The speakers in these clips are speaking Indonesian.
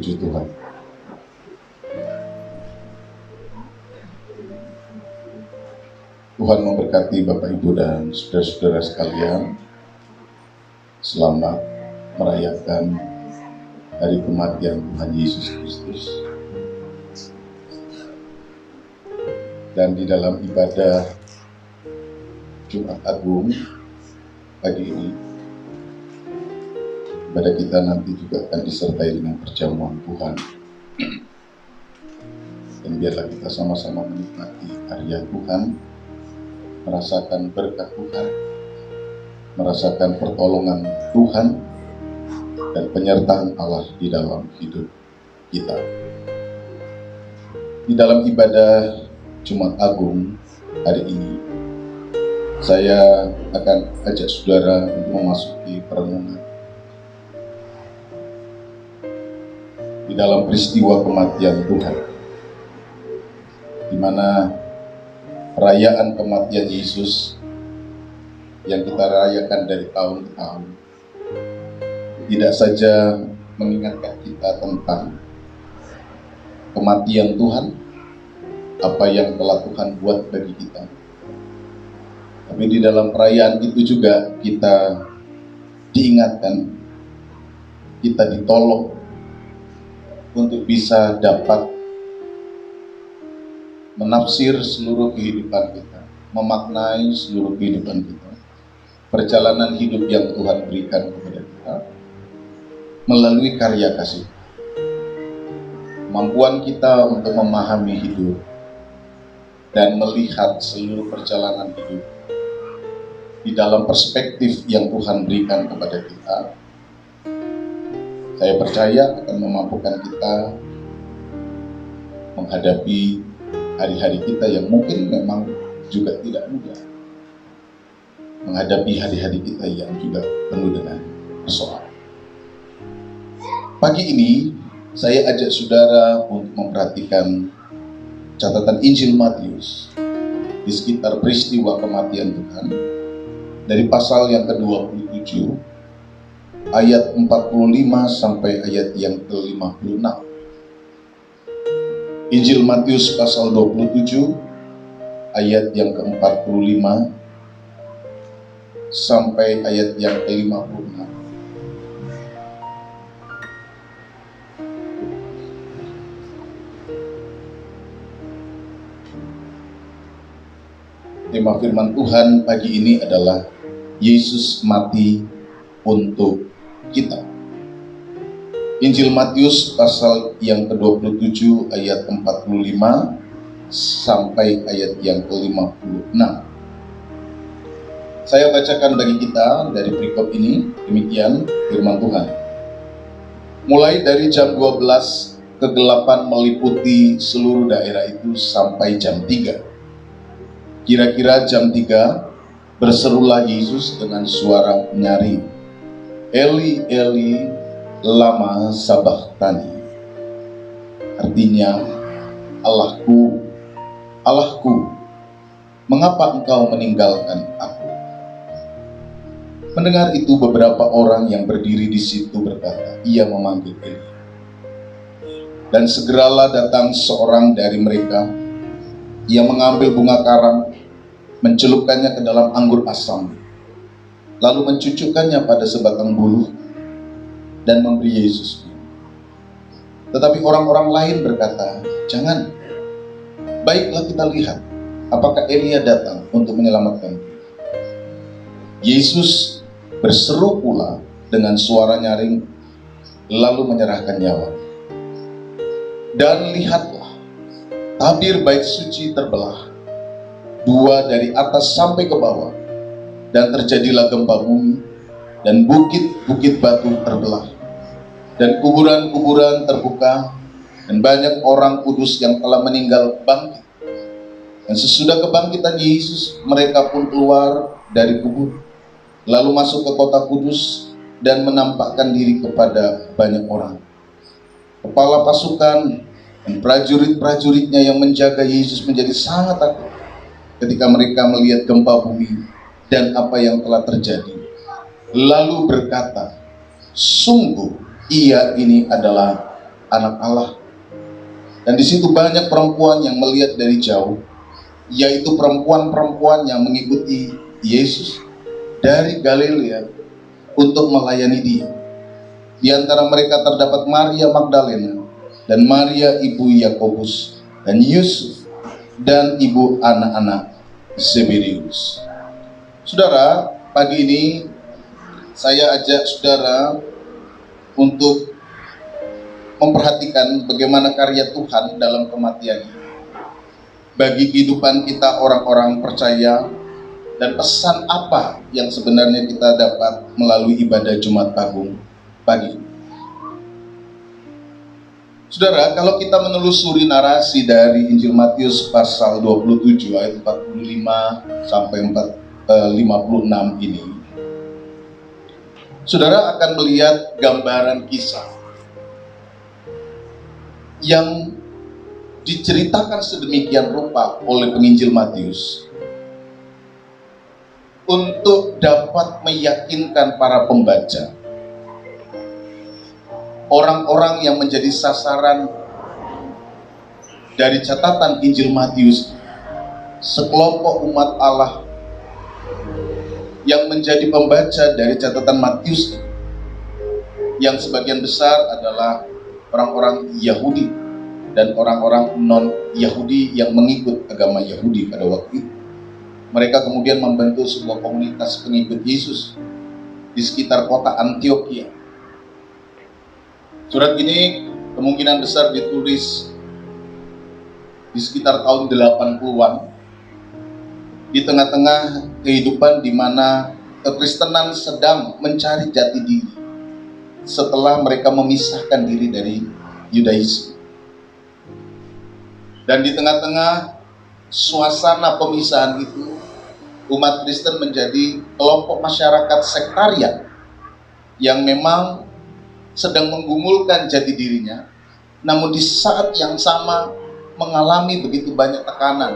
Puji Tuhan. Tuhan memberkati Bapak Ibu dan saudara-saudara sekalian. Selamat merayakan hari kematian Tuhan Yesus Kristus. Dan di dalam ibadah Jumat Agung pagi ini, ibadah kita nanti juga akan disertai dengan perjamuan Tuhan. Dan biarlah kita sama-sama menikmati karya Tuhan, merasakan berkat Tuhan, merasakan pertolongan Tuhan, dan penyertaan Allah di dalam hidup kita. Di dalam ibadah Jumat Agung hari ini, saya akan ajak saudara untuk memasuki perenungan di dalam peristiwa kematian Tuhan, di mana perayaan kematian Yesus yang kita rayakan dari tahun ke tahun tidak saja mengingatkan kita tentang kematian Tuhan, apa yang telah Tuhan buat bagi kita, tapi di dalam perayaan itu juga kita diingatkan, kita ditolong untuk bisa dapat menafsir seluruh kehidupan kita, memaknai seluruh kehidupan kita, perjalanan hidup yang Tuhan berikan kepada kita melalui karya kasih, kemampuan kita untuk memahami hidup dan melihat seluruh perjalanan hidup di dalam perspektif yang Tuhan berikan kepada kita. Saya percaya akan memampukan kita menghadapi hari-hari kita yang mungkin memang juga tidak mudah, menghadapi hari-hari kita yang juga penuh dengan persoalan. Pagi ini saya ajak saudara untuk memperhatikan catatan Injil Matius di sekitar peristiwa kematian Tuhan dari pasal yang ke-27 ayat 45 sampai ayat yang ke-56. Injil Matius pasal 27 ayat yang ke-45 sampai ayat yang ke-56. Tema firman Tuhan pagi ini adalah Yesus mati untuk kita. Injil Matius pasal yang ke-27 ayat 45 sampai ayat yang ke-56. Saya bacakan bagi kita dari perikop ini, demikian firman Tuhan. Mulai dari jam 12, kegelapan meliputi seluruh daerah itu sampai jam 3. Kira-kira jam 3, berserulah Yesus dengan suara nyaring, Eli, Eli, lama sabachthani. Artinya, Allahku, Allahku, mengapa engkau meninggalkan aku? Mendengar itu beberapa orang yang berdiri di situ berkata, ia memanggil Eli. Dan segeralah datang seorang dari mereka. Ia mengambil bunga karang, mencelupkannya ke dalam anggur asam, lalu mencucukkannya pada sebatang buluh dan memberi Yesus. Tetapi orang-orang lain berkata, jangan, baiklah kita lihat apakah Elia datang untuk menyelamatkan. Yesus berseru pula dengan suara nyaring, lalu menyerahkan nyawa. Dan lihatlah, tabir bait suci terbelah, dua dari atas sampai ke bawah, dan terjadilah gempa bumi, dan bukit-bukit batu terbelah, dan kuburan-kuburan terbuka, dan banyak orang kudus yang telah meninggal bangkit. Dan sesudah kebangkitan Yesus, mereka pun keluar dari kubur, lalu masuk ke kota kudus, dan menampakkan diri kepada banyak orang. Kepala pasukan dan prajurit-prajuritnya yang menjaga Yesus menjadi sangat takut ketika mereka melihat gempa bumi dan apa yang telah terjadi. Lalu berkata, sungguh ia ini adalah Anak Allah. Dan di situ banyak perempuan yang melihat dari jauh, yaitu perempuan-perempuan yang mengikuti Yesus dari Galilea untuk melayani Dia. Di antara mereka terdapat Maria Magdalena dan Maria ibu Yakobus dan Yusuf dan ibu anak-anak Zebedeus. Saudara, pagi ini saya ajak saudara untuk memperhatikan bagaimana karya Tuhan dalam kematian ini bagi kehidupan kita orang-orang percaya, dan pesan apa yang sebenarnya kita dapat melalui ibadah Jumat Agung pagi. Saudara, kalau kita menelusuri narasi dari Injil Matius pasal 27 ayat 45 sampai 56 ini, saudara akan melihat gambaran kisah yang diceritakan sedemikian rupa oleh penginjil Matius untuk dapat meyakinkan para pembaca, orang-orang yang menjadi sasaran dari catatan Injil Matius, sekelompok umat Allah yang menjadi pembaca dari catatan Matius, yang sebagian besar adalah orang-orang Yahudi dan orang-orang non-Yahudi yang mengikut agama Yahudi pada waktu itu. Mereka kemudian membentuk sebuah komunitas pengikut Yesus di sekitar kota Antioquia. Surat ini kemungkinan besar ditulis di sekitar tahun 80-an, di tengah-tengah kehidupan di mana kekristenan sedang mencari jati diri setelah mereka memisahkan diri dari Yudaisme. Dan di tengah-tengah suasana pemisahan itu, umat Kristen menjadi kelompok masyarakat sektarian yang memang sedang menggumulkan jati dirinya, namun di saat yang sama mengalami begitu banyak tekanan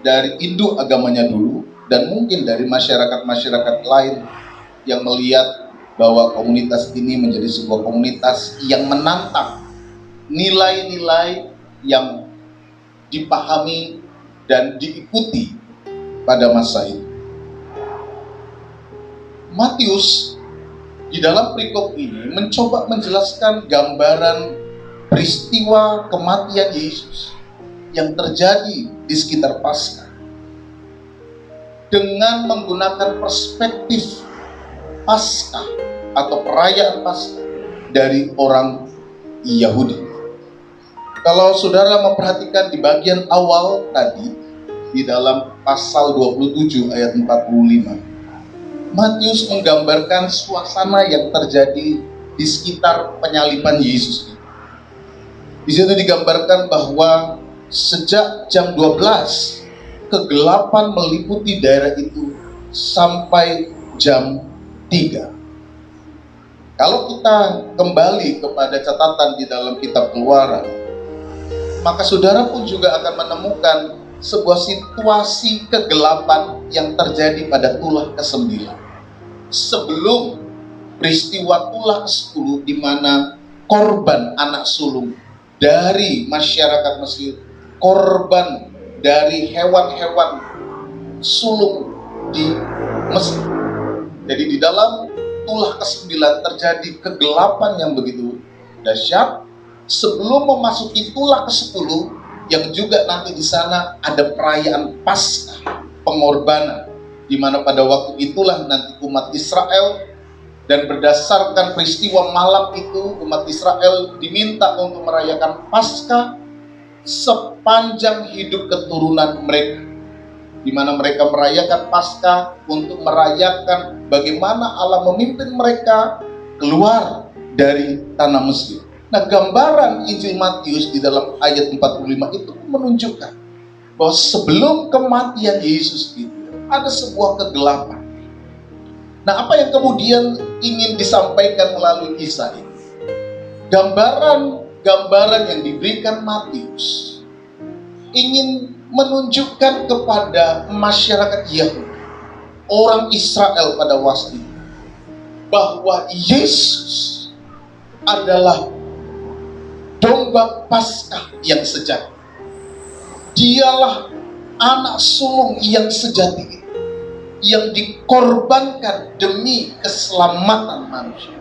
dari induk agamanya dulu, dan mungkin dari masyarakat-masyarakat lain yang melihat bahwa komunitas ini menjadi sebuah komunitas yang menantang nilai-nilai yang dipahami dan diikuti pada masa itu. Matius di dalam perikop ini mencoba menjelaskan gambaran peristiwa kematian Yesus yang terjadi di sekitar Paskah dengan menggunakan perspektif Paskah atau perayaan Paskah dari orang Yahudi. Kalau saudara memperhatikan di bagian awal tadi, di dalam pasal 27 ayat 45, Matius menggambarkan suasana yang terjadi di sekitar penyaliban Yesus. Di situ digambarkan bahwa sejak jam 12, kegelapan meliputi daerah itu sampai jam 3. Kalau kita kembali kepada catatan di dalam kitab Keluaran, maka saudara pun juga akan menemukan sebuah situasi kegelapan yang terjadi pada tulah ke-9. Sebelum peristiwa tulah ke-10, di mana korban anak sulung dari masyarakat Mesir, korban dari hewan-hewan sulung di Mesir. Jadi di dalam tulah ke-9 terjadi kegelapan yang begitu dahsyat sebelum memasuki tulah ke-10, yang juga nanti di sana ada perayaan Paskah, pengorbanan, di mana pada waktu itulah nanti umat Israel, dan berdasarkan peristiwa malam itu umat Israel diminta untuk merayakan Paskah sepanjang hidup keturunan mereka, di mana mereka merayakan Paskah untuk merayakan bagaimana Allah memimpin mereka keluar dari tanah Mesir. Nah, gambaran Injil Matius di dalam ayat 45 itu menunjukkan bahwa sebelum kematian Yesus itu ada sebuah kegelapan. Nah, apa yang kemudian ingin disampaikan melalui kisah ini? Gambaran yang diberikan Matius ingin menunjukkan kepada masyarakat Yahudi, orang Israel pada waktu itu, bahwa Yesus adalah domba Paskah yang sejati. Dialah anak sulung yang sejati, yang dikorbankan demi keselamatan manusia.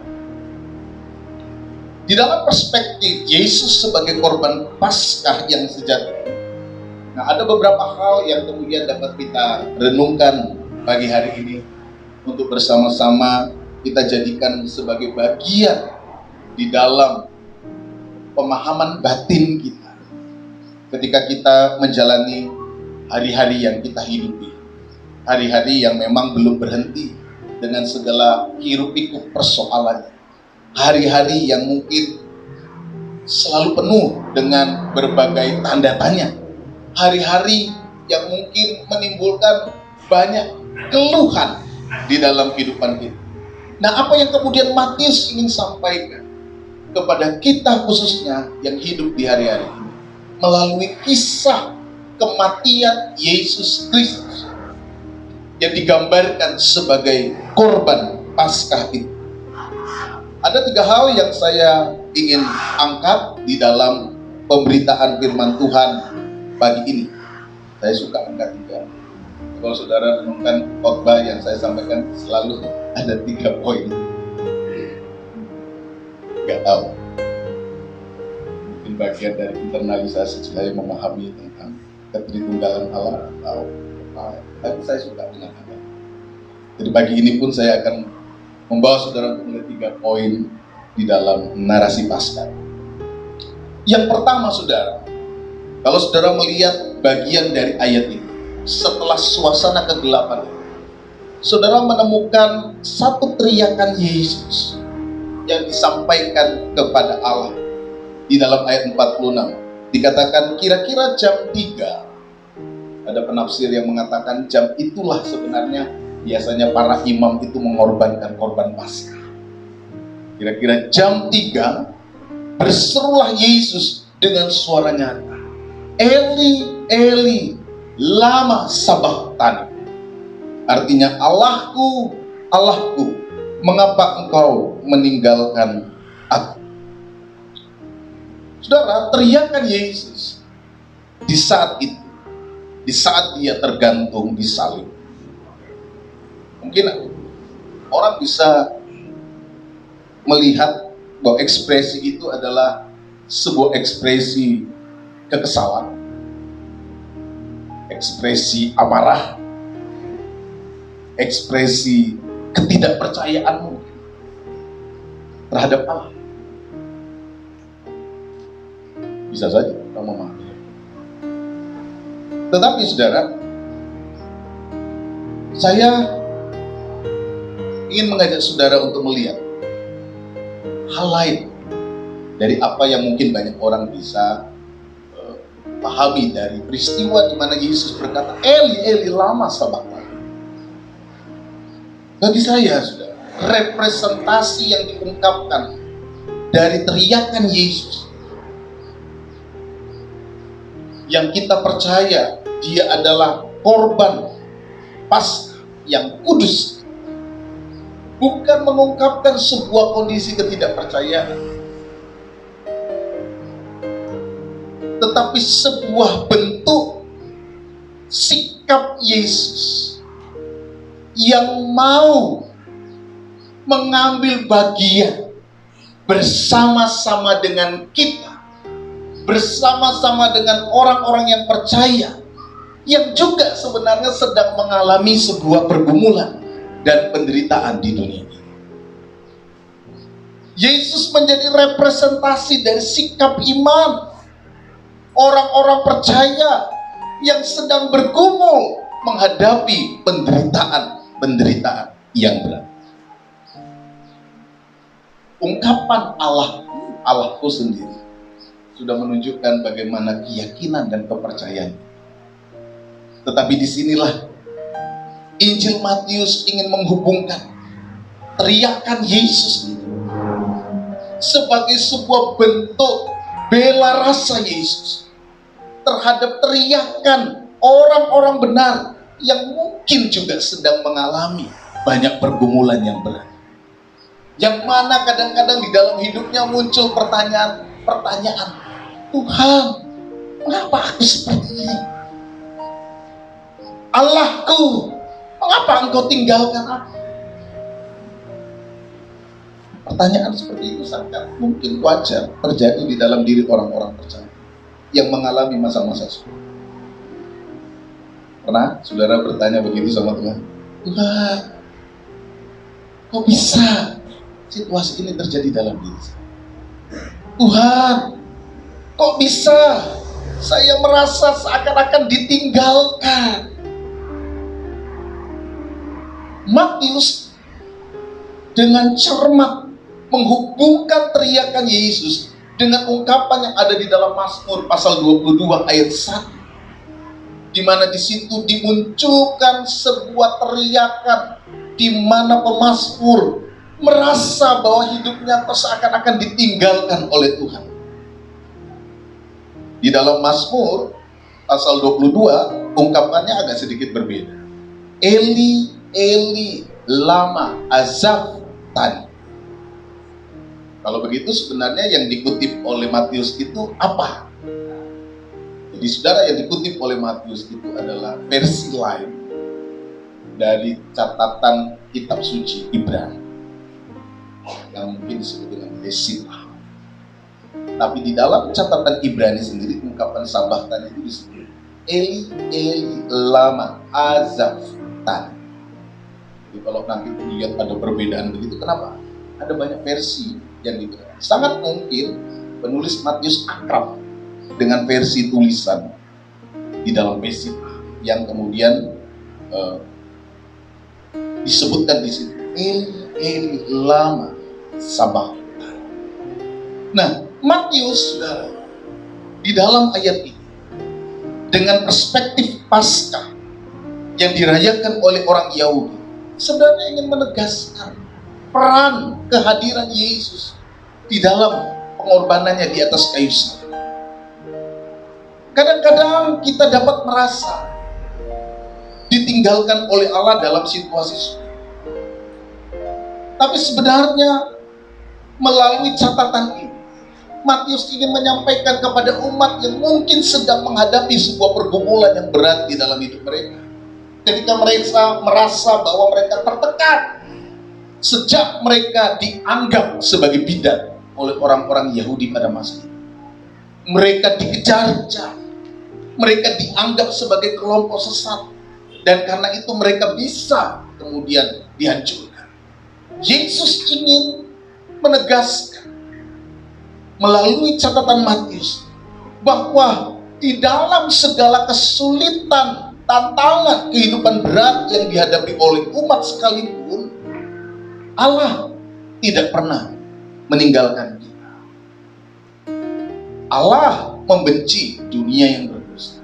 Di dalam perspektif Yesus sebagai korban Paskah yang sejati, nah, ada beberapa hal yang kemudian dapat kita renungkan pagi hari ini untuk bersama-sama kita jadikan sebagai bagian di dalam pemahaman batin kita ketika kita menjalani hari-hari yang kita hidupi, hari-hari yang memang belum berhenti dengan segala hiruk-pikuk persoalannya, hari-hari yang mungkin selalu penuh dengan berbagai tanda tanya, hari-hari yang mungkin menimbulkan banyak keluhan di dalam kehidupan kita. Nah, apa yang kemudian Matius ingin sampaikan kepada kita khususnya yang hidup di hari-hari ini melalui kisah kematian Yesus Kristus yang digambarkan sebagai korban Paskah itu. Ada 3 hal yang saya ingin angkat di dalam pemberitaan firman Tuhan pagi ini. Saya suka angkat 3. Kalau saudara renungkan khotbah yang saya sampaikan, selalu ada 3 poin. Gak tahu, mungkin bagian dari internalisasi saya memahami tentang ketritunggalan Allah atau apa, tapi saya suka dengan angkat. Jadi pagi ini pun saya akan membawa saudara untuk melihat 3 poin di dalam narasi Paskah. Yang pertama, saudara, kalau saudara melihat bagian dari ayat ini, setelah suasana kegelapan, saudara menemukan satu teriakan Yesus yang disampaikan kepada Allah. Di dalam ayat 46 dikatakan kira-kira jam 3. Ada penafsir yang mengatakan jam itulah sebenarnya biasanya para imam itu mengorbankan korban Paskah. Kira-kira jam 3 berserulah Yesus dengan suara nyata, Eli, Eli, lama sabachthani. Artinya, Allahku, Allahku, mengapa engkau meninggalkan aku? Saudara, teriakan Yesus di saat itu, di saat dia tergantung di salib. Mungkin orang bisa melihat bahwa ekspresi itu adalah sebuah ekspresi kekesalan, ekspresi amarah, ekspresi ketidakpercayaanmu terhadap Allah. Bisa saja kamu memahami. Tetapi saudara, saya ingin mengajak saudara untuk melihat hal lain dari apa yang mungkin banyak orang bisa pahami dari peristiwa di mana Yesus berkata, Eli, Eli, lama sabachthani. Bagi saya, saudara, representasi yang diungkapkan dari teriakan Yesus yang kita percaya dia adalah korban Paskah yang kudus, bukan mengungkapkan sebuah kondisi ketidakpercayaan, tetapi sebuah bentuk sikap Yesus yang mau mengambil bagian bersama-sama dengan kita, bersama-sama dengan orang-orang yang percaya, yang juga sebenarnya sedang mengalami sebuah pergumulan dan penderitaan di dunia ini. Yesus menjadi representasi dari sikap iman orang-orang percaya yang sedang bergumul menghadapi penderitaan yang berat. Ungkapan Allahku sendiri sudah menunjukkan bagaimana keyakinan dan kepercayaan. Tetapi disinilah Injil Matius ingin menghubungkan teriakan Yesus ini sebagai sebuah bentuk bela rasa Yesus terhadap teriakan orang-orang benar yang mungkin juga sedang mengalami banyak pergumulan yang berat. Yang mana kadang-kadang di dalam hidupnya muncul pertanyaan, pertanyaan, Tuhan, mengapa aku seperti ini? Allahku, mengapa Engkau tinggalkan aku? Pertanyaan seperti itu sangat mungkin wajar terjadi di dalam diri orang-orang percaya yang mengalami masa-masa sulit. Pernah saudara bertanya begitu sama Tuhan? Tuhan, kok bisa situasi ini terjadi dalam diri saya? Tuhan, kok bisa saya merasa seakan-akan ditinggalkan? Matius dengan cermat menghubungkan teriakan Yesus dengan ungkapan yang ada di dalam Mazmur pasal 22 ayat 1, di mana di situ dimunculkan sebuah teriakan di mana pemazmur merasa bahwa hidupnya seakan-akan ditinggalkan oleh Tuhan. Di dalam Mazmur pasal 22 ungkapannya agak sedikit berbeda. Eli, Eli, lama azabtani. Kalau begitu sebenarnya yang dikutip oleh Matius itu apa? Jadi saudara, yang dikutip oleh Matius itu adalah versi lain dari catatan kitab suci Ibrani yang mungkin disebut dengan Lesitah. Tapi di dalam catatan Ibrani sendiri ungkapan sabachthani itu disebut Eli, Eli, lama azabtani. Jadi kalau nanti dilihat ada perbedaan begitu, kenapa? Ada banyak versi yang diberikan. Sangat mungkin penulis Matius akrab dengan versi tulisan di dalam Lesitah yang kemudian disebutkan di situ Eli, Eli, lama sabachthani. Nah, Matius, saudara, di dalam ayat ini dengan perspektif Paskah yang dirayakan oleh orang Yahudi, sebenarnya ingin menegaskan peran kehadiran Yesus di dalam pengorbanannya di atas kayu salib. Kadang-kadang kita dapat merasa ditinggalkan oleh Allah dalam situasi sulit. Tapi sebenarnya melalui catatan ini, Matius ingin menyampaikan kepada umat yang mungkin sedang menghadapi sebuah pergumulan yang berat di dalam hidup mereka. Ketika mereka merasa bahwa mereka tertekan sejak mereka dianggap sebagai bidat oleh orang-orang Yahudi pada masa itu. Mereka dikejar-kejar, mereka dianggap sebagai kelompok sesat, dan karena itu mereka bisa kemudian dihancurkan. Yesus ingin menegaskan melalui catatan Matius bahwa di dalam segala kesulitan, tantangan, kehidupan berat yang dihadapi oleh umat sekalipun, Allah tidak pernah meninggalkan kita. Allah membenci dunia yang berdosa,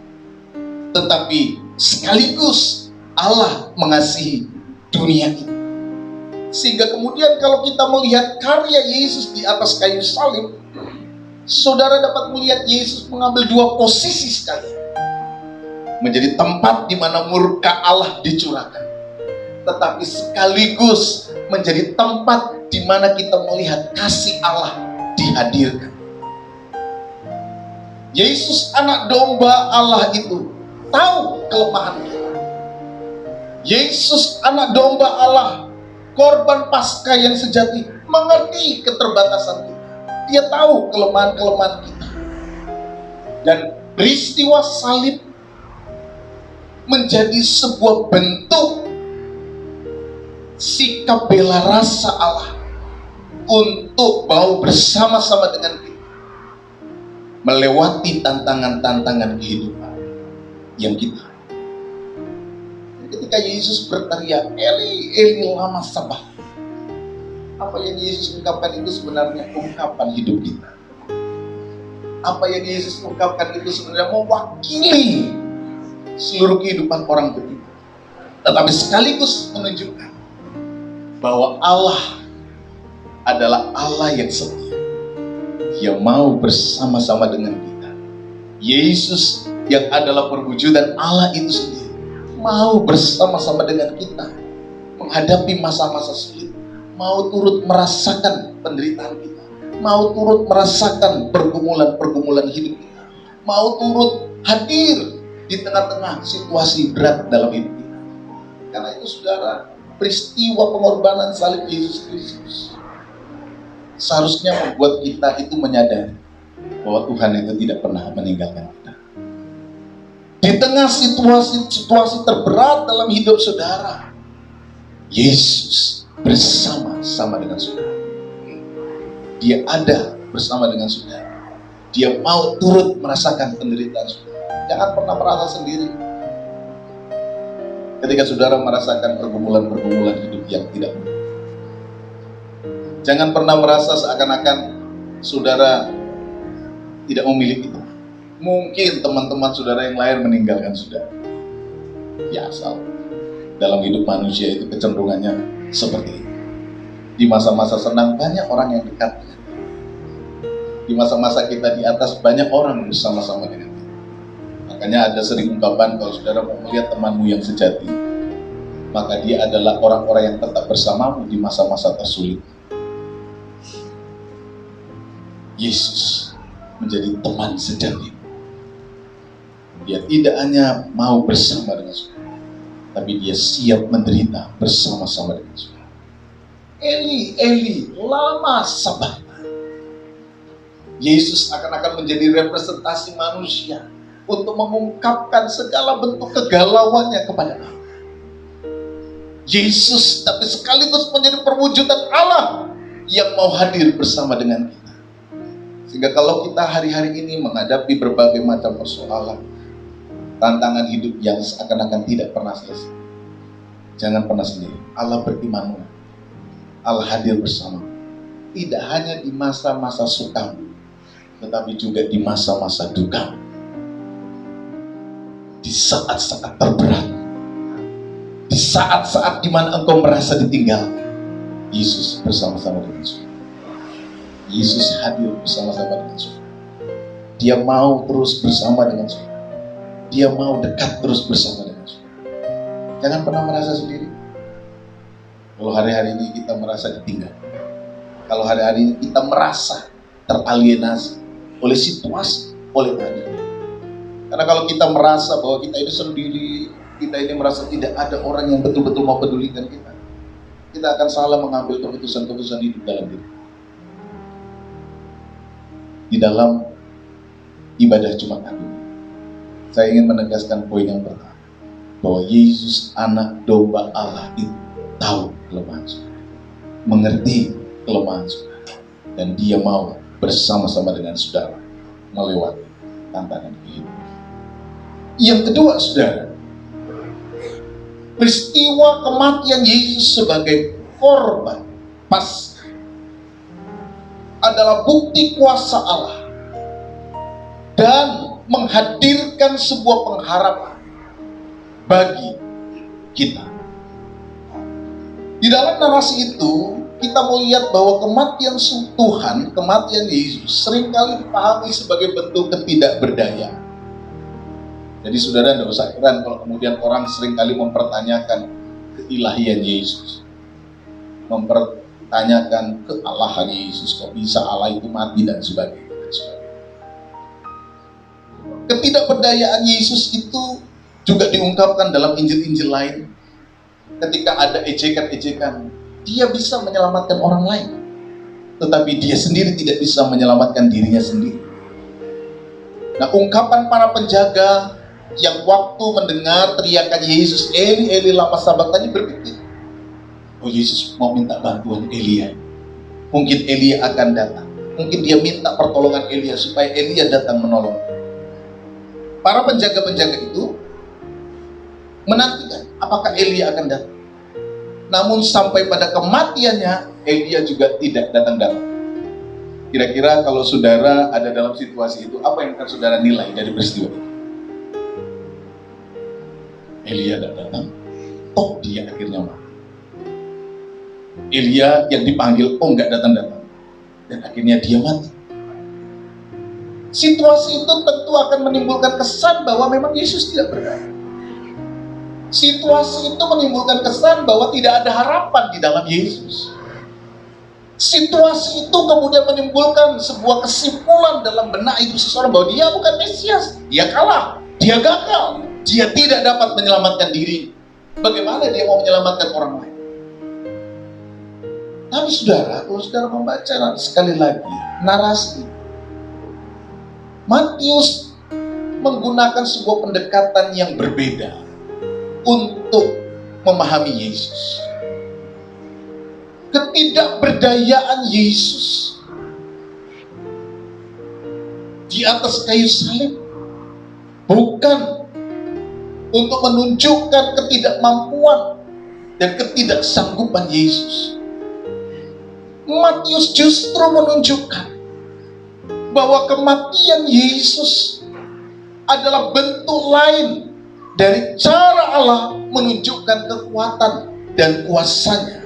tetapi sekaligus Allah mengasihi dunia ini. Sehingga kemudian kalau kita melihat karya Yesus di atas kayu salib, saudara dapat melihat Yesus mengambil dua posisi sekali. Menjadi tempat di mana murka Allah dicurahkan, tetapi sekaligus menjadi tempat di mana kita melihat kasih Allah dihadirkan. Yesus anak domba Allah itu tahu kelemahan kita. Yesus anak domba Allah, korban Paskah yang sejati, mengerti keterbatasan kita. Dia tahu kelemahan-kelemahan kita. Dan peristiwa salib menjadi sebuah bentuk sikap bela rasa Allah untuk mau bersama-sama dengan kita melewati tantangan-tantangan kehidupan yang kita. Ketika Yesus berteriak, Eli, Eli, lama sabachthani, apa yang Yesus ungkapkan itu sebenarnya ungkapan hidup kita. Apa yang Yesus ungkapkan itu sebenarnya mewakili seluruh kehidupan orang beriman, tetapi sekaligus menunjukkan bahwa Allah adalah Allah yang setia. Dia mau bersama-sama dengan kita. Yesus yang adalah perwujudan Allah itu sendiri mau bersama-sama dengan kita menghadapi masa-masa sulit, mau turut merasakan penderitaan kita, mau turut merasakan pergumulan-pergumulan hidup kita, mau turut hadir di tengah-tengah situasi berat dalam hidup kita. Karena itu saudara, peristiwa pengorbanan salib Yesus Kristus seharusnya membuat kita itu menyadari bahwa Tuhan itu tidak pernah meninggalkan kita. Di tengah situasi terberat dalam hidup saudara, Yesus bersama-sama dengan saudara. Dia ada bersama dengan saudara. Dia mau turut merasakan penderitaan saudara. Jangan pernah merasa sendiri. Ketika saudara merasakan pergumulan-pergumulan hidup yang tidak mudah, jangan pernah merasa seakan-akan saudara tidak memiliki itu. Mungkin teman-teman saudara yang lain meninggalkan saudara. Biasa. Dalam hidup manusia itu kecenderungannya seperti itu. Di masa-masa senang banyak orang yang dekat dengan kita. Di masa-masa kita di atas banyak orang bersama-sama dengan kita. Makanya ada sering ungkapan, kalau saudara mau melihat temanmu yang sejati, maka dia adalah orang-orang yang tetap bersamamu di masa-masa tersulit. Yesus menjadi teman sejati. Dia tidak hanya mau bersama dengan saudara, tapi dia siap menderita bersama-sama dengan saudara. Eli, Eli, lama sabachthani. Yesus akan menjadi representasi manusia untuk mengungkapkan segala bentuk kegalauannya kepada Allah. Yesus tapi sekaligus menjadi perwujudan Allah yang mau hadir bersama dengan kita. Sehingga kalau kita hari-hari ini menghadapi berbagai macam persoalan, tantangan hidup yang seakan-akan tidak pernah selesai, jangan pernah sendiri. Allah beriman, Allah hadir bersama. Tidak hanya di masa-masa suka, tetapi juga di masa-masa duka. Di saat-saat terberat, di saat-saat di mana engkau merasa ditinggal, Yesus bersama-sama dengan saudara. Yesus hadir bersama-sama dengan saudara. Dia mau terus bersama dengan saudara. Dia mau dekat terus bersama dengan saudara. Jangan pernah merasa sendiri. Kalau hari-hari ini kita merasa ditinggal, kalau hari-hari ini kita merasa teralienasi oleh situasi, oleh keadaan. Karena kalau kita merasa bahwa kita ini sendiri, kita ini merasa tidak ada orang yang betul-betul mau pedulikan kita, kita akan salah mengambil keputusan-keputusan hidup dalam diri. Di dalam ibadah Jumat Agung, saya ingin menegaskan poin yang pertama, bahwa Yesus anak domba Allah itu tahu kelemahan saudara, mengerti kelemahan saudara, dan dia mau bersama-sama dengan saudara melewati tantangan kehidupan. Yang kedua saudara, peristiwa kematian Yesus sebagai korban Paskah adalah bukti kuasa Allah dan menghadirkan sebuah pengharapan bagi kita. Di dalam narasi itu, kita melihat bahwa kematian Tuhan, kematian Yesus seringkali dipahami sebagai bentuk ketidakberdayaan. Jadi saudara tidak usah heran kalau kemudian orang seringkali mempertanyakan keilahian Yesus, mempertanyakan kealahan Yesus, kok bisa Allah itu mati dan sebagainya. Ketidakberdayaan Yesus itu juga diungkapkan dalam Injil-Injil lain. Ketika ada ejekan-ejekan, dia bisa menyelamatkan orang lain, tetapi dia sendiri tidak bisa menyelamatkan dirinya sendiri. Nah, ungkapan para penjaga yang waktu mendengar teriakan Yesus, Eli, Eli, lama sabachthani, berpikir, oh Yesus mau minta bantuan Elia. Mungkin Elia akan datang. Mungkin dia minta pertolongan Elia supaya Elia datang menolong. Para penjaga-penjaga itu menantikan apakah Elia akan datang. Namun sampai pada kematiannya, Elia juga tidak datang-datang. Kira-kira kalau saudara ada dalam situasi itu, apa yang akan saudara nilai dari peristiwa itu? Elia tidak datang, toh dia akhirnya mati. Elia yang dipanggil, oh enggak datang-datang, dan akhirnya dia mati. Situasi itu tentu akan menimbulkan kesan bahwa memang Yesus tidak berdaya. Situasi itu menimbulkan kesan bahwa tidak ada harapan di dalam Yesus. Situasi itu kemudian menimbulkan sebuah kesimpulan dalam benak hidup seseorang bahwa dia bukan Mesias, dia kalah, dia gagal, dia tidak dapat menyelamatkan diri. Bagaimana dia mau menyelamatkan orang lain? Tapi saudara, kalau saudara membaca sekali lagi narasi, Matius menggunakan sebuah pendekatan yang berbeda untuk memahami Yesus. Ketidakberdayaan Yesus di atas kayu salib bukan untuk menunjukkan ketidakmampuan dan ketidaksanggupan Yesus. Matius justru menunjukkan bahwa kematian Yesus adalah bentuk lain dari cara Allah menunjukkan kekuatan dan kuasanya.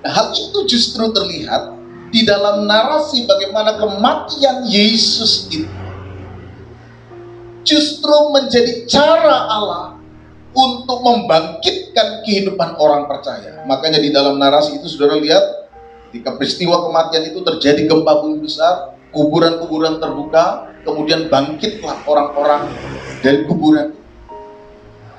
Nah, hal itu justru terlihat di dalam narasi bagaimana kematian Yesus itu justru menjadi cara Allah untuk membangkitkan kehidupan orang percaya. Makanya di dalam narasi itu saudara lihat, ketika peristiwa kematian itu terjadi gempa bumi besar, kuburan-kuburan terbuka, kemudian bangkitlah orang-orang dari kuburan.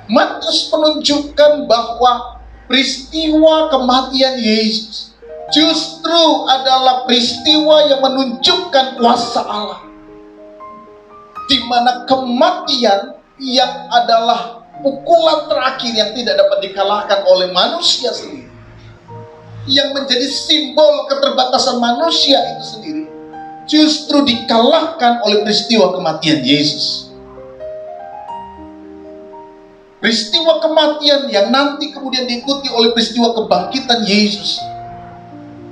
Matius menunjukkan bahwa peristiwa kematian Yesus justru adalah peristiwa yang menunjukkan kuasa Allah, di mana kematian yang adalah pukulan terakhir yang tidak dapat dikalahkan oleh manusia sendiri, yang menjadi simbol keterbatasan manusia itu sendiri, justru dikalahkan oleh peristiwa kematian Yesus. Peristiwa kematian yang nanti kemudian diikuti oleh peristiwa kebangkitan Yesus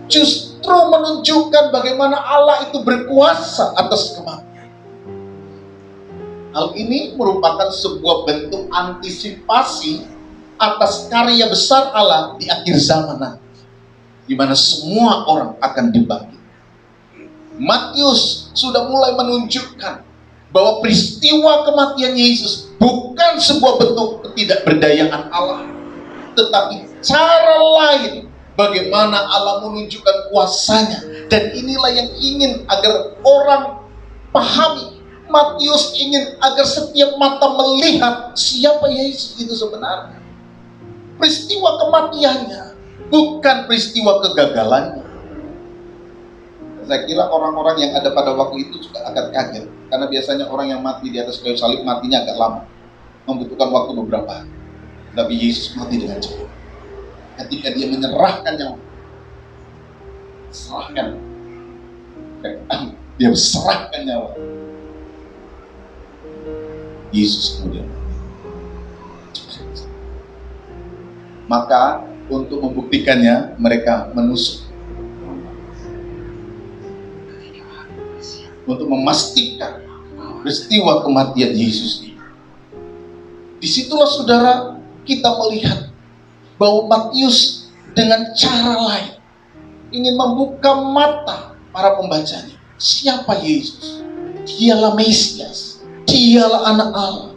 justru menunjukkan bagaimana Allah itu berkuasa atas kematian. Hal ini merupakan sebuah bentuk antisipasi atas karya besar Allah di akhir zaman nanti, di mana semua orang akan dibangkitkan. Matius sudah mulai menunjukkan bahwa peristiwa kematian Yesus bukan sebuah bentuk ketidakberdayaan Allah, tetapi cara lain bagaimana Allah menunjukkan kuasanya. Dan inilah yang ingin agar orang pahami. Matius ingin agar setiap mata melihat siapa Yesus itu sebenarnya. Peristiwa kematiannya bukan peristiwa kegagalannya. Saya kira orang-orang yang ada pada waktu itu juga akan kaget, karena biasanya orang yang mati di atas kayu salib matinya agak lama, membutuhkan waktu beberapa hari. Tapi Yesus mati dengan cepat. Ketika dia menyerahkan nyawa, dia serahkan nyawa, Yesus kemudian maka untuk membuktikannya mereka menusuk untuk memastikan peristiwa kematian Yesus ini. Disitulah saudara kita melihat bahwa Matius dengan cara lain ingin membuka mata para pembacanya. Siapa Yesus? Dialah Mesias, dialah anak Allah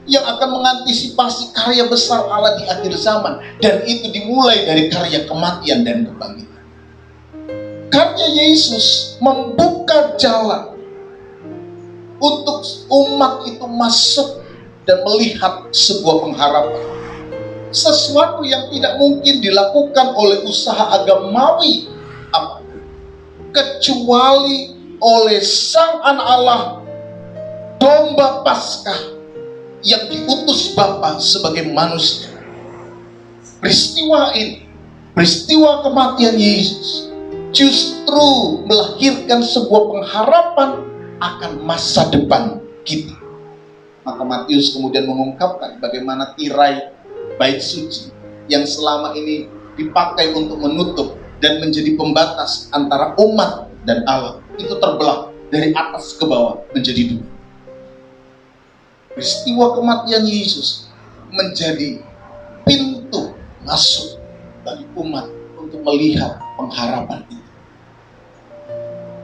yang akan mengantisipasi karya besar Allah di akhir zaman, dan itu dimulai dari karya kematian dan kebangkitan. Karya Yesus membuka jalan untuk umat itu masuk dan melihat sebuah pengharapan, sesuatu yang tidak mungkin dilakukan oleh usaha agamawi apapun, kecuali oleh Sang Anak Allah, domba Paskah yang diutus Bapa sebagai manusia. Peristiwa ini, peristiwa kematian Yesus, justru melahirkan sebuah pengharapan akan masa depan kita. Maka Matius kemudian mengungkapkan bagaimana tirai bait suci yang selama ini dipakai untuk menutup dan menjadi pembatas antara umat dan Allah itu terbelah dari atas ke bawah menjadi dua. Peristiwa kematian Yesus menjadi pintu masuk bagi umat untuk melihat pengharapan itu.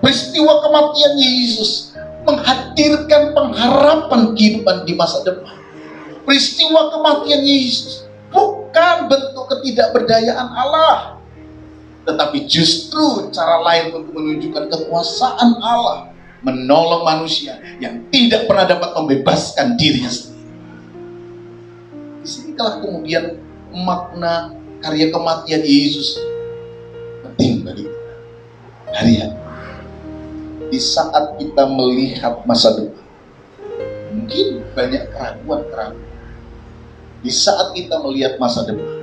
Peristiwa kematian Yesus menghadirkan pengharapan kehidupan di masa depan. Peristiwa kematian Yesus bukan bentuk ketidakberdayaan Allah, tetapi justru cara lain untuk menunjukkan kekuasaan Allah menolong manusia yang tidak pernah dapat membebaskan dirinya sendiri. Di sini kalau kemudian makna karya kematian Yesus penting bagi kita hari-hari. Di saat kita melihat masa depan, mungkin banyak keraguan-keraguan. Di saat kita melihat masa depan,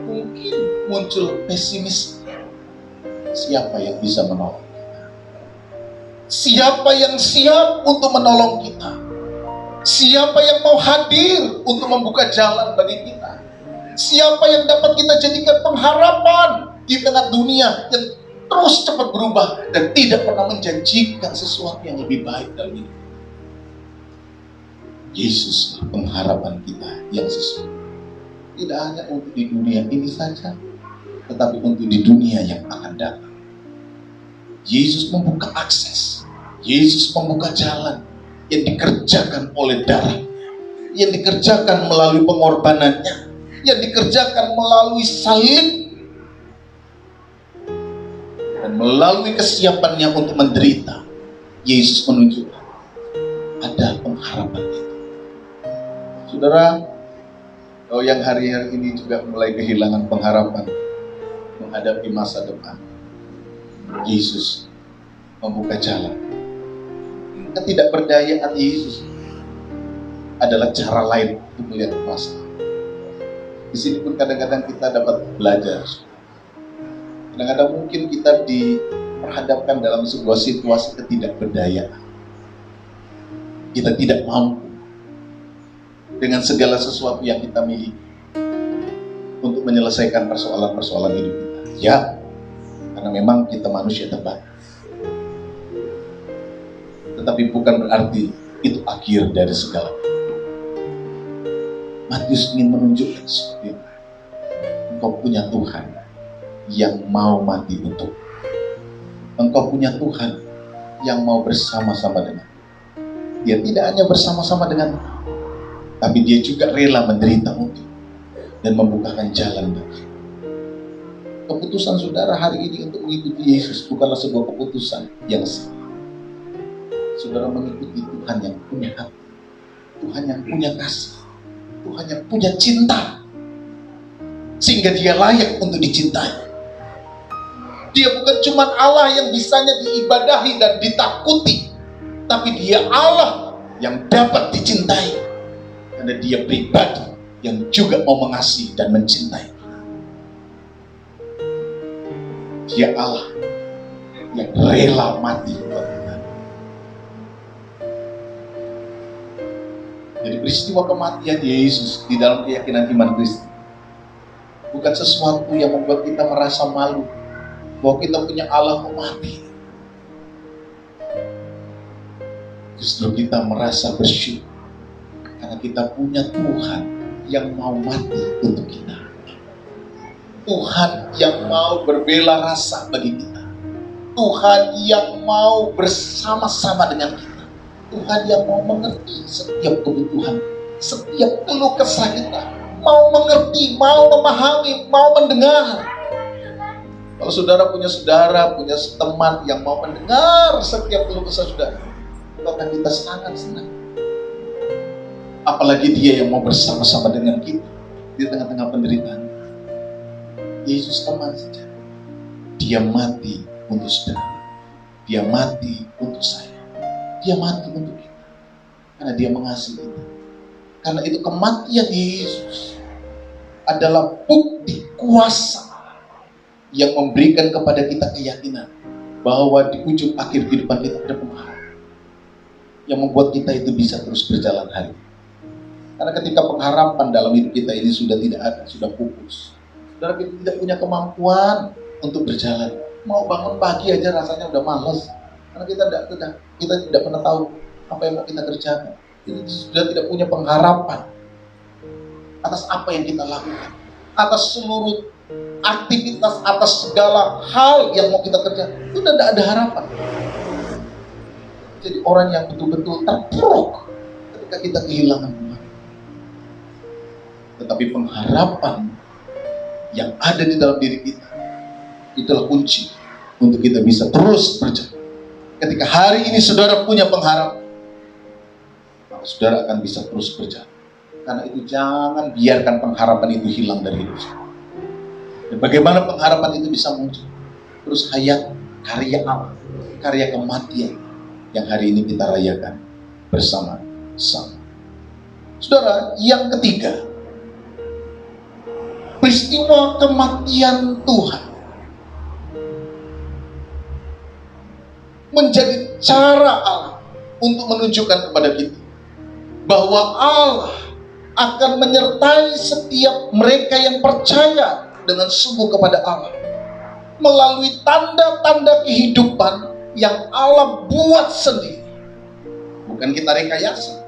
mungkin muncul pesimis. Siapa yang bisa menolong kita? Siapa yang siap untuk menolong kita? Siapa yang mau hadir untuk membuka jalan bagi kita? Siapa yang dapat kita jadikan pengharapan di tengah dunia yang terus cepat berubah dan tidak pernah menjanjikan sesuatu yang lebih baik dalam hidup? Yesuslah pengharapan kita yang sesuai. Tidak hanya untuk di dunia ini saja, tetapi untuk di dunia yang akan datang. Yesus membuka akses, Yesus membuka jalan yang dikerjakan oleh darah, yang dikerjakan melalui pengorbanannya, yang dikerjakan melalui salib, dan melalui kesiapannya untuk menderita. Yesus menunjukkan ada pengharapan itu. Saudara, kalau yang hari-hari ini juga mulai kehilangan pengharapan menghadapi masa depan, Yesus membuka jalan. Ketidakberdayaan Yesus adalah cara lain untuk melihat masalah. Di sini pun kadang-kadang kita dapat belajar. Kadang-kadang mungkin kita diperhadapkan dalam sebuah situasi ketidakberdayaan. Kita tidak mampu dengan segala sesuatu yang kita miliki untuk menyelesaikan persoalan-persoalan hidup kita. Ya, karena memang kita manusia terbatas. Tetapi bukan berarti itu akhir dari segala. Matius ingin menunjukkan seperti itu. Engkau punya Tuhan yang mau mati untuk. Engkau punya Tuhan yang mau bersama-sama dengan. Dia tidak hanya bersama-sama dengan, tapi dia juga rela menderita untuk dan membukakan jalan bagi. Keputusan saudara hari ini untuk mengikuti Yesus bukanlah sebuah keputusan yang salah. Saudara mengikuti Tuhan yang punya hati, Tuhan yang punya kasih, Tuhan yang punya cinta, sehingga dia layak untuk dicintai. Dia bukan cuma Allah yang bisanya diibadahi dan ditakuti, tapi dia Allah yang dapat dicintai, karena dia pribadi yang juga mau mengasihi dan mencintai. Dia Allah yang rela mati buat kita. Jadi peristiwa kematian Yesus di dalam keyakinan iman Kristen bukan sesuatu yang membuat kita merasa malu bahwa kita punya Allah kok mati. Justru kita merasa bersyukur karena kita punya Tuhan yang mau mati untuk kita. Tuhan yang mau berbela rasa bagi kita. Tuhan yang mau bersama-sama dengan kita. Tuhan yang mau mengerti setiap kebutuhan, setiap keluh kesah kita. Mau mengerti, mau memahami, mau mendengar. Kalau saudara, punya teman yang mau mendengar setiap keluh kesah saudara, maka kita sangat senang. Apalagi dia yang mau bersama-sama dengan kita di tengah-tengah penderitaan. Yesus teman saja. Dia mati untuk saudara. Dia mati untuk saya. Dia mati untuk kita. Karena dia mengasihi kita. Karena itu kematian Yesus adalah bukti kuasa yang memberikan kepada kita keyakinan bahwa di ujung akhir kehidupan kita ada pengharapan yang membuat kita itu bisa terus berjalan hari. Karena ketika pengharapan dalam hidup kita ini sudah tidak ada, sudah pupus, saudara, kita tidak punya kemampuan untuk berjalan. Mau bangun pagi aja rasanya udah malas, karena kita tidak pernah tahu apa yang mau kita kerjakan. Kita sudah tidak punya pengharapan atas apa yang kita lakukan, atas seluruh aktivitas, atas segala hal yang mau kita kerjakan. Itu tidak ada harapan. Jadi orang yang betul-betul terpuruk ketika kita kehilangan Tuhan. Tetapi pengharapan yang ada di dalam diri kita Itulah kunci untuk kita bisa terus berjalan. Ketika hari ini saudara punya pengharapan, maka saudara akan bisa terus berjalan. Karena itu jangan biarkan pengharapan itu hilang dari hidup saudara. Dan bagaimana pengharapan itu bisa muncul? Terus hayat karya Allah, karya kematian yang hari ini kita rayakan bersama-sama. Saudara, yang ketiga, peristiwa kematian Tuhan menjadi cara Allah untuk menunjukkan kepada kita bahwa Allah akan menyertai setiap mereka yang percaya dengan sungguh kepada Allah melalui tanda-tanda kehidupan yang Allah buat sendiri. Bukan kita rekayasa.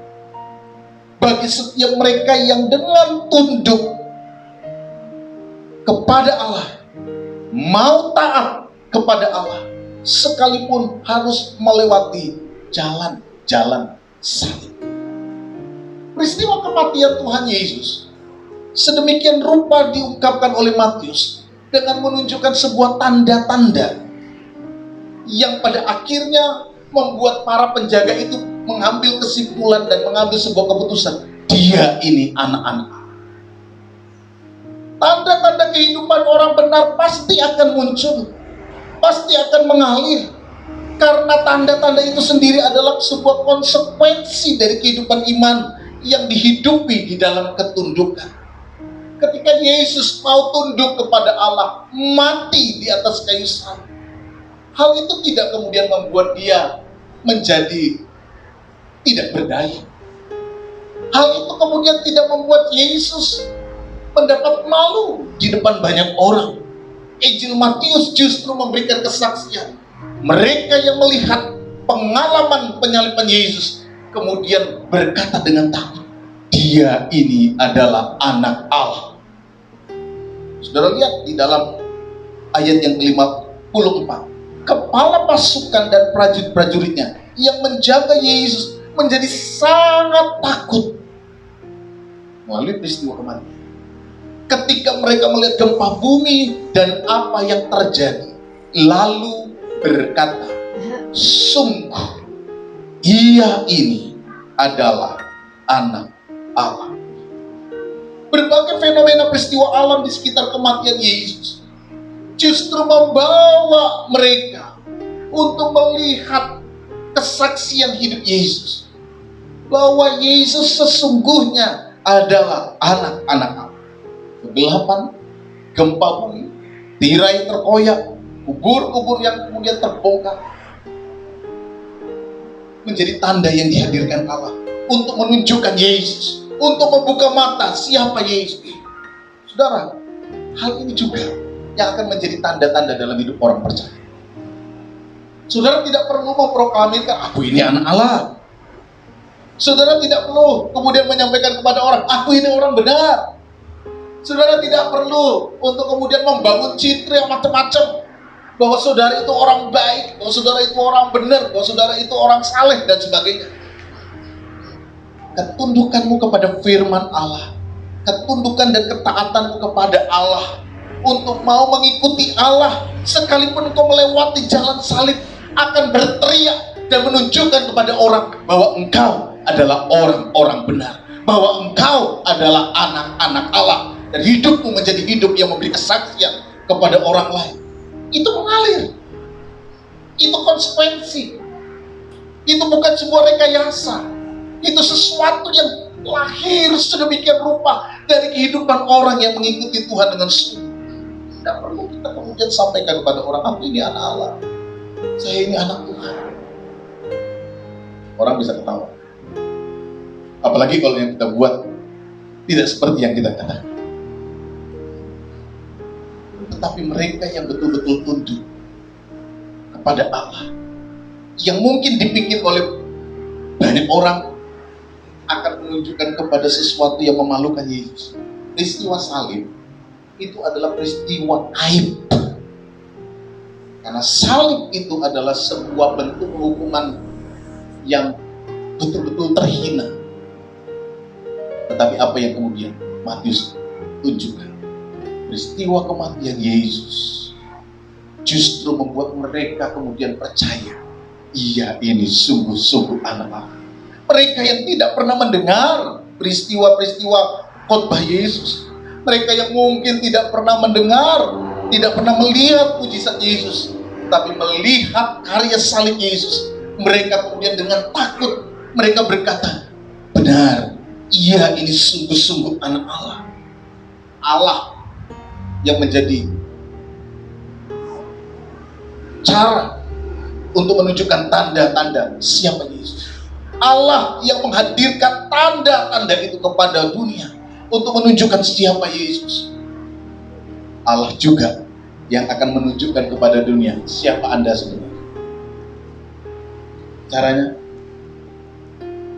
Bagi setiap mereka yang dengan tunduk kepada Allah, mau taat kepada Allah, sekalipun harus melewati jalan-jalan salib. Peristiwa kematian Tuhan Yesus sedemikian rupa diungkapkan oleh Matius dengan menunjukkan sebuah tanda-tanda yang pada akhirnya membuat para penjaga itu mengambil kesimpulan dan mengambil sebuah keputusan. Dia ini anak-anak Allah. Tanda-tanda kehidupan orang benar pasti akan muncul, pasti akan mengalir, karena tanda-tanda itu sendiri adalah sebuah konsekuensi dari kehidupan iman yang dihidupi di dalam ketundukan. Ketika Yesus mau tunduk kepada Allah, mati di atas kayu salib, hal itu tidak kemudian membuat dia menjadi tidak berdaya. Hal itu kemudian tidak membuat Yesus mendapat malu di depan banyak orang. Injil Matius justru memberikan kesaksian. Mereka yang melihat pengalaman penyaliban Yesus kemudian berkata dengan takut, dia ini adalah anak Allah. Saudara lihat di dalam ayat yang ke-54, kepala pasukan dan prajurit-prajuritnya yang menjaga Yesus menjadi sangat takut melalui peristiwa kematian. Ketika mereka melihat gempa bumi dan apa yang terjadi, lalu berkata, sungguh ia ini adalah anak Allah. Berbagai fenomena peristiwa alam di sekitar kematian Yesus justru membawa mereka untuk melihat kesaksian hidup Yesus, bahwa Yesus sesungguhnya adalah anak-anak Allah. Kegelapan, gempa bumi, tirai terkoyak, kubur-kubur yang kemudian terbongkar, menjadi tanda yang dihadirkan Allah untuk menunjukkan Yesus, untuk membuka mata siapa Yesus. Saudara, hal ini juga yang akan menjadi tanda-tanda dalam hidup orang percaya. Saudara tidak perlu memproklamirkan, aku ini anak Allah. Saudara tidak perlu kemudian menyampaikan kepada orang, aku ini orang benar. Saudara tidak perlu untuk kemudian membangun citra yang macam-macam, bahwa saudara itu orang baik, bahwa saudara itu orang benar, bahwa saudara itu orang saleh dan sebagainya. Ketundukanmu kepada firman Allah, ketundukan dan ketaatanmu kepada Allah, untuk mau mengikuti Allah, sekalipun engkau melewati jalan salib, akan berteriak dan menunjukkan kepada orang bahwa engkau adalah orang-orang benar, bahwa engkau adalah anak-anak Allah, dan hidupmu menjadi hidup yang memberi kesaksian kepada orang lain. Itu mengalir, itu konsekuensi, itu bukan sebuah rekayasa, itu sesuatu yang lahir sedemikian rupa dari kehidupan orang yang mengikuti Tuhan dengan sungguh. Tidak perlu kita kemudian sampaikan kepada orang, aku ini anak Allah, saya ini anak Tuhan. Orang bisa ketawa, apalagi kalau yang kita buat tidak seperti yang kita katakan. Tetapi mereka yang betul-betul tunduk kepada Allah, yang mungkin dipikir oleh banyak orang akan menunjukkan kepada sesuatu yang memalukan Yesus. Peristiwa salib itu adalah peristiwa aib, karena salib itu adalah sebuah bentuk hukuman yang betul-betul terhina. Tetapi apa yang kemudian Matius tunjukkan? Peristiwa kematian Yesus justru membuat mereka kemudian percaya, iya, ini sungguh-sungguh anak Allah. Mereka yang tidak pernah mendengar peristiwa-peristiwa khotbah Yesus, mereka yang mungkin tidak pernah mendengar, tidak pernah melihat mujizat Yesus, tapi melihat karya salib Yesus, mereka kemudian dengan takut mereka berkata, benar, iya, ini sungguh-sungguh anak Allah. Allah yang menjadi cara untuk menunjukkan tanda-tanda siapa Yesus. Allah yang menghadirkan tanda-tanda itu kepada dunia untuk menunjukkan siapa Yesus. Allah juga yang akan menunjukkan kepada dunia siapa Anda sebenarnya. Caranya,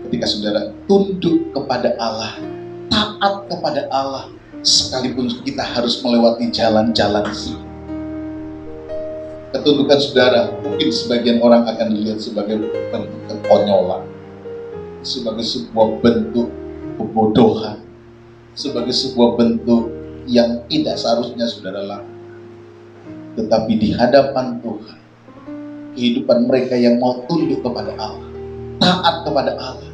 ketika saudara tunduk kepada Allah, taat kepada Allah, sekalipun kita harus melewati jalan-jalan sulit. Ketundukan saudara mungkin sebagian orang akan dilihat sebagai bentuk kekonyolan, sebagai sebuah bentuk kebodohan, sebagai sebuah bentuk yang tidak seharusnya saudara lakukan. Tetapi di hadapan Tuhan, kehidupan mereka yang mau tunduk kepada Allah, taat kepada Allah,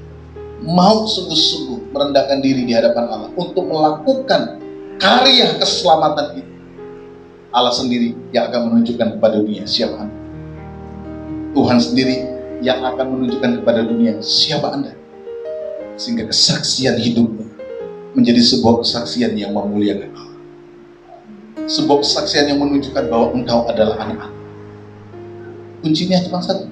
mau sungguh-sungguh merendahkan diri di hadapan Allah untuk melakukan karya keselamatan itu, Allah sendiri yang akan menunjukkan kepada dunia siapa Anda. Tuhan sendiri yang akan menunjukkan kepada dunia siapa Anda, sehingga kesaksian hidupmu menjadi sebuah kesaksian yang memuliakan Allah, sebuah kesaksian yang menunjukkan bahwa engkau adalah anak Allah. Kuncinya cuma satu,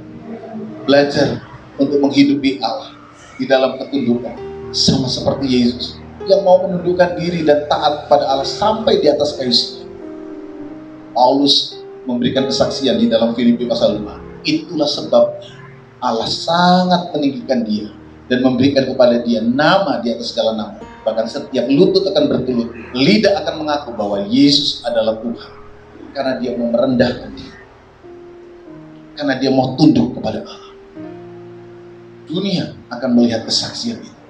belajar untuk menghidupi Allah di dalam ketundukan, sama seperti Yesus yang mau menundukkan diri dan taat pada Allah sampai di atas kayu salib. Paulus memberikan kesaksian di dalam Filipi pasal 5. Itulah sebabnya Allah sangat meninggikan dia dan memberikan kepada dia nama di atas segala nama. Bahkan setiap lutut akan bertelut, lidah akan mengaku bahwa Yesus adalah Tuhan. Karena dia mau merendahkan diri, karena dia mau tunduk kepada Allah. Dunia akan melihat kesaksian itu.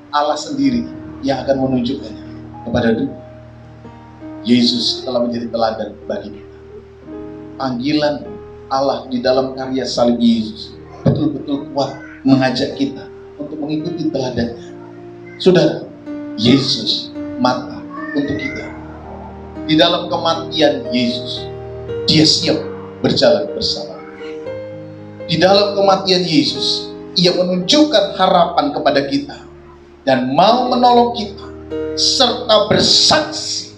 Allah sendiri yang akan menunjukkannya kepada dunia. Yesus telah menjadi teladan bagi kita. Panggilan Allah di dalam karya salib Yesus betul-betul kuat mengajak kita untuk mengikuti teladannya. Saudara, Yesus mati untuk kita. Di dalam kematian Yesus, dia siap berjalan bersama. Di dalam kematian Yesus, ia menunjukkan harapan kepada kita dan mau menolong kita serta bersaksi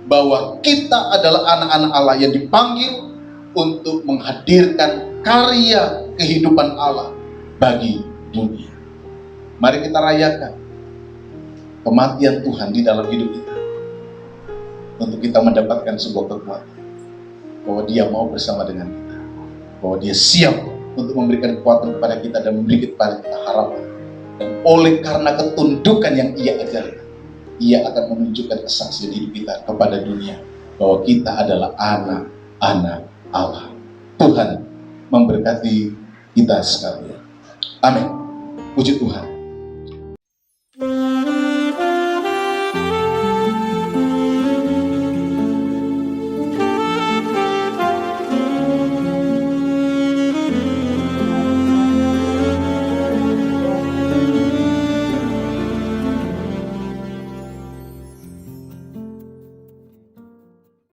bahwa kita adalah anak-anak Allah yang dipanggil untuk menghadirkan karya kehidupan Allah bagi dunia. Mari kita rayakan kematian Tuhan di dalam hidup kita, untuk kita mendapatkan sebuah kekuatan bahwa dia mau bersama dengan kita, bahwa dia siap untuk memberikan kekuatan kepada kita dan memberikan kepada kita harapan. Dan oleh karena ketundukan yang ia ajarkan, ia akan menunjukkan kesaksian hidup kita kepada dunia bahwa kita adalah anak-anak Allah. Tuhan memberkati kita sekalian. Amin. Puji Tuhan.